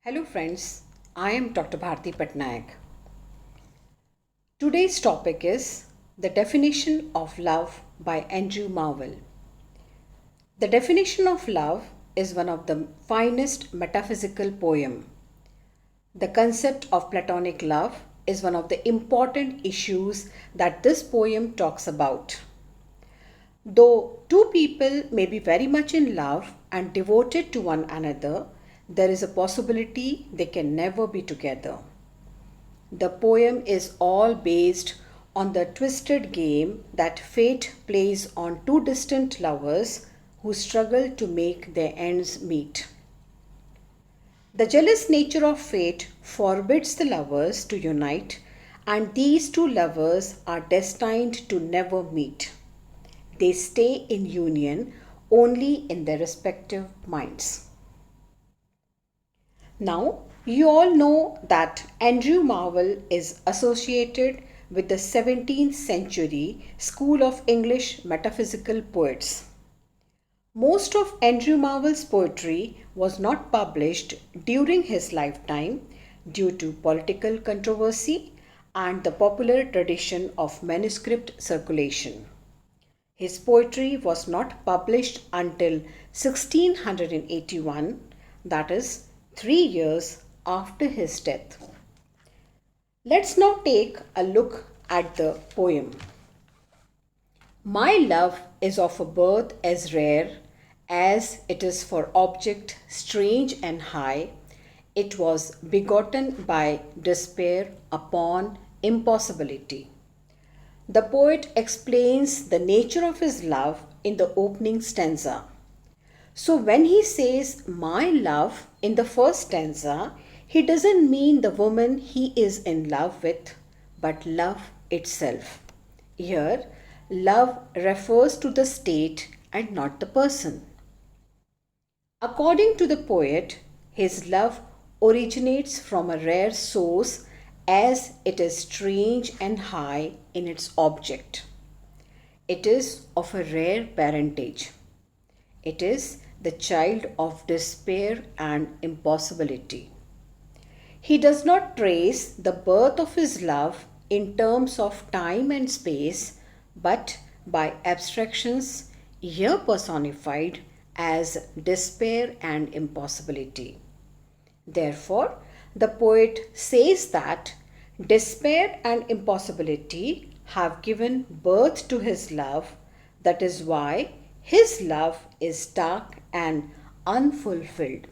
Hello friends, I am Dr.Bharati Patnaik. Today's topic is the definition of love by Andrew Marvell. The definition of love is one of the finest metaphysical poem. The concept of platonic love is one of the important issues that this poem talks about. Though two people may be very much in love and devoted to one another, there is a possibility they can never be together. The poem is all based on the twisted game that fate plays on two distant lovers who struggle to make their ends meet. The jealous nature of fate forbids the lovers to unite, and these two lovers are destined to never meet. They stay in union only in their respective minds. Now, you all know that Andrew Marvell is associated with the 17th century school of English metaphysical poets. Most of Andrew Marvell's poetry was not published during his lifetime due to political controversy and the popular tradition of manuscript circulation. His poetry was not published until 1681, that is, 3 years after his death. Let's now take a look at the poem. My love is of a birth as rare as it is for object strange and high. It was begotten by despair upon impossibility. The poet explains the nature of his love in the opening stanza. So when he says my love in the first stanza, he doesn't mean the woman he is in love with, but love itself. Here, love refers to the state and not the person. According to the poet, his love originates from a rare source as it is strange and high in its object. It is of a rare parentage. It is the child of despair and impossibility. He does not trace the birth of his love in terms of time and space, but by abstractions here personified as despair and impossibility. Therefore, the poet says that despair and impossibility have given birth to his love. That is why his love is dark and unfulfilled.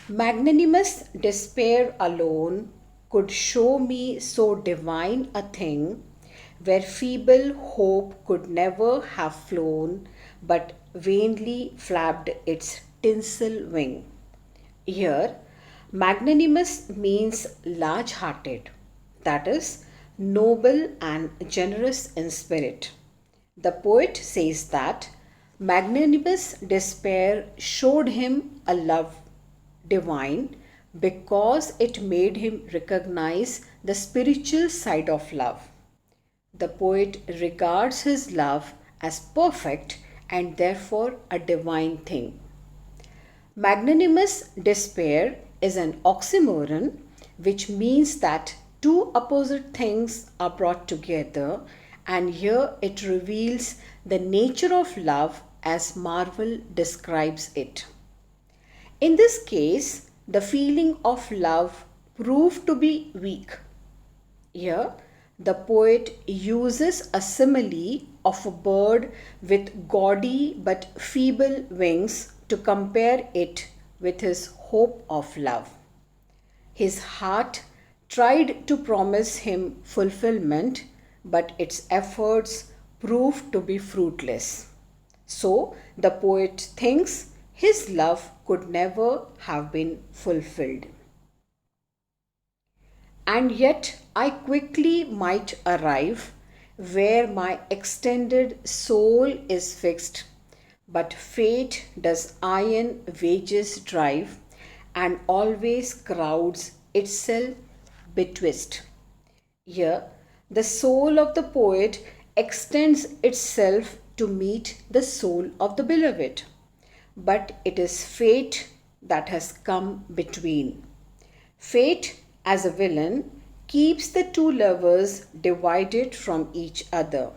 Magnanimous despair alone could show me so divine a thing, where feeble hope could never have flown, but vainly flapped its tinsel wing. Here, magnanimous means large-hearted, that is, noble and generous in spirit. The poet says that magnanimous despair showed him a love divine because it made him recognize the spiritual side of love. The poet regards his love as perfect and therefore a divine thing. Magnanimous despair is an oxymoron, which means that two opposite things are brought together, and here it reveals the nature of love as Marvell describes it. In this case, the feeling of love proved to be weak. Here, the poet uses a simile of a bird with gaudy but feeble wings to compare it with his hope of love. His heart tried to promise him fulfillment, but its efforts proved to be fruitless. So the poet thinks his love could never have been fulfilled. And yet I quickly might arrive where my extended soul is fixed, but fate does iron wages drive and always crowds itself betwixt. Here, the soul of the poet extends itself to meet the soul of the beloved, but it is fate that has come between. Fate, as a villain, keeps the two lovers divided from each other.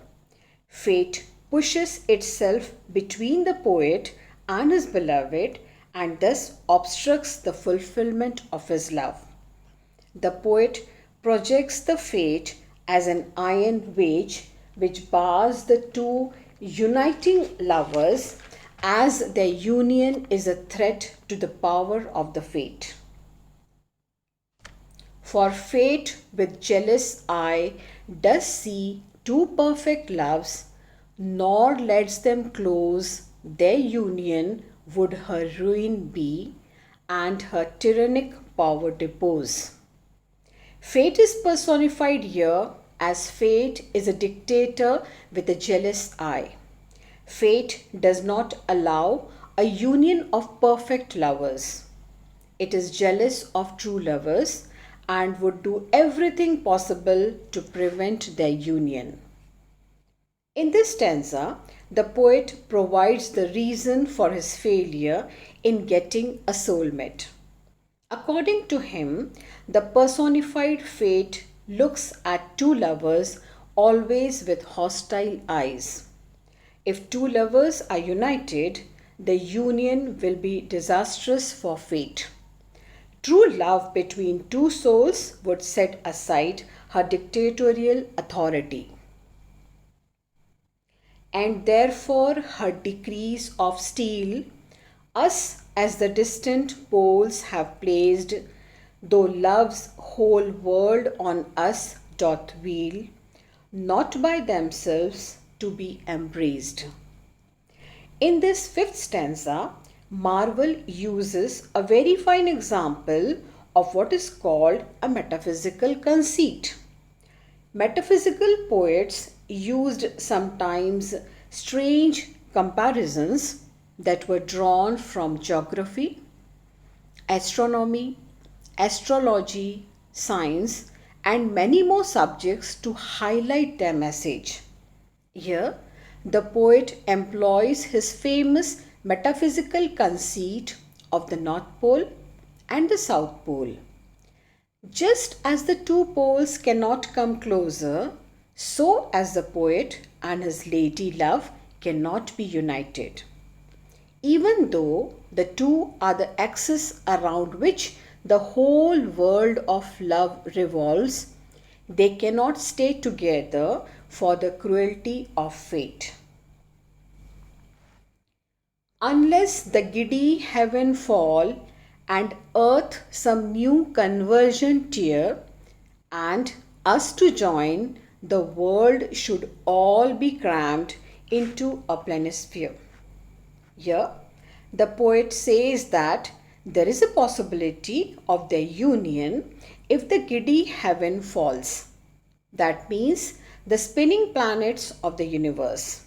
Fate pushes itself between the poet and his beloved and thus obstructs the fulfillment of his love. The poet projects the fate as an iron wedge which bars the two uniting lovers as their union is a threat to the power of the fate. For fate with jealous eye does see two perfect loves, nor lets them close their union would her ruin be, and her tyrannic power depose. Fate is personified here as fate is a dictator with a jealous eye. Fate does not allow a union of perfect lovers. It is jealous of true lovers and would do everything possible to prevent their union. In this stanza, the poet provides the reason for his failure in getting a soulmate. According to him, the personified fate looks at two lovers always with hostile eyes. If two lovers are united, the union will be disastrous for fate. True love between two souls would set aside her dictatorial authority. And therefore her decrees of steel, us as the distant poles have placed, though love's whole world on us doth wheel, not by themselves to be embraced. In this fifth stanza, Marvell uses a very fine example of what is called a metaphysical conceit. Metaphysical poets used sometimes strange comparisons that were drawn from geography, astronomy, astrology, science, and many more subjects to highlight their message. Here, the poet employs his famous metaphysical conceit of the North Pole and the South Pole. Just as the two poles cannot come closer, so as the poet and his lady love cannot be united. Even though the two are the axis around which the whole world of love revolves, they cannot stay together for the cruelty of fate. Unless the giddy heaven fall and earth some new conversion tear, and us to join, the world should all be crammed into a planisphere. Here, the poet says that there is a possibility of their union if the giddy heaven falls. That means the spinning planets of the universe.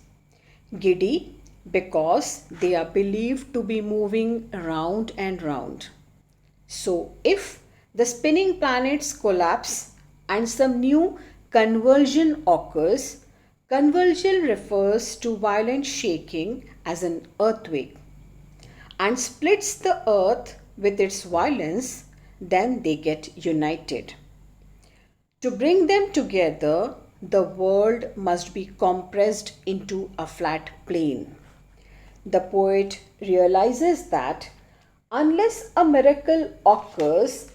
Giddy because they are believed to be moving round and round. So, if the spinning planets collapse and some new conversion occurs, conversion refers to violent shaking as an earthquake and splits the earth with its violence, then they get united. To bring them together, the world must be compressed into a flat plane. The poet realizes that unless a miracle occurs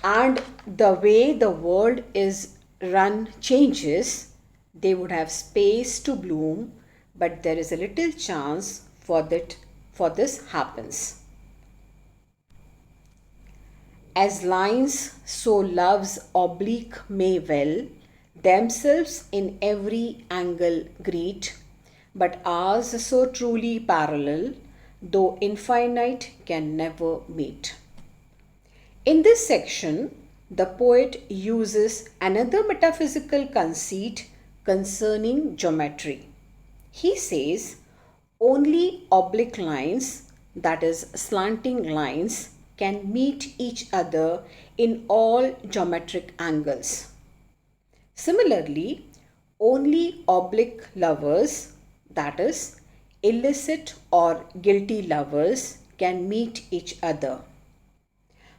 and the way the world is run changes, they would have space to bloom, but there is a little chance for this happens. As lines, so love's oblique may well themselves in every angle greet, but ours so truly parallel, though infinite can never meet. In this section, the poet uses another metaphysical conceit concerning geometry. He says, only oblique lines, that is slanting lines, can meet each other in all geometric angles. Similarly, only oblique lovers, that is illicit or guilty lovers, can meet each other.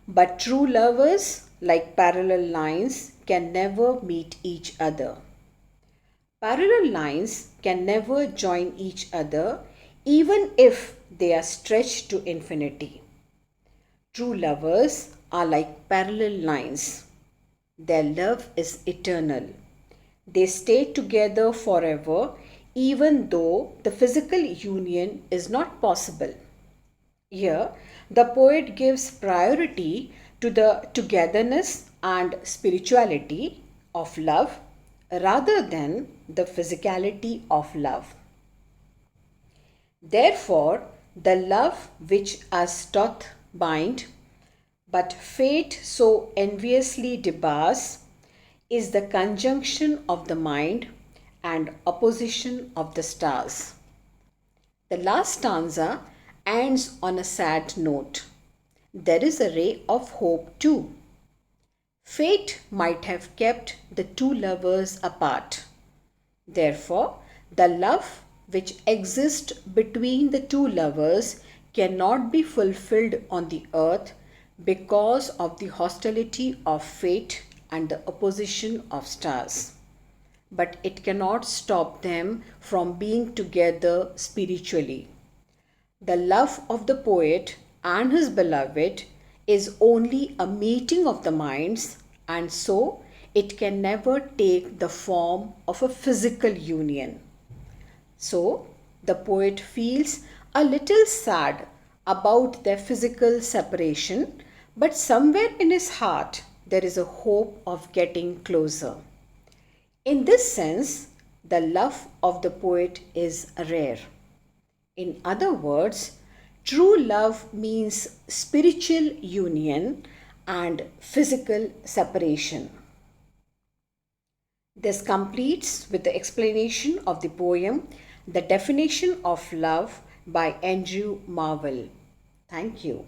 But true lovers, like parallel lines, can never meet each other. Parallel lines can never join each other even if they are stretched to infinity. True lovers are like parallel lines. Their love is eternal. They stay together forever even though the physical union is not possible. Here, the poet gives priority to the togetherness and spirituality of love rather than the physicality of love. Therefore, the love which us doth bind, but fate so enviously debars, is the conjunction of the mind and opposition of the stars. The last stanza ends on a sad note. There is a ray of hope too. Fate might have kept the two lovers apart. Therefore, the love which exists between the two lovers cannot be fulfilled on the earth because of the hostility of fate and the opposition of stars. But it cannot stop them from being together spiritually. The love of the poet and his beloved is only a meeting of the minds, and so it can never take the form of a physical union. So, the poet feels a little sad about their physical separation, but somewhere in his heart there is a hope of getting closer. In this sense, the love of the poet is rare. In other words, true love means spiritual union and physical separation. This completes with the explanation of the poem, The Definition of Love by Andrew Marvell. Thank you.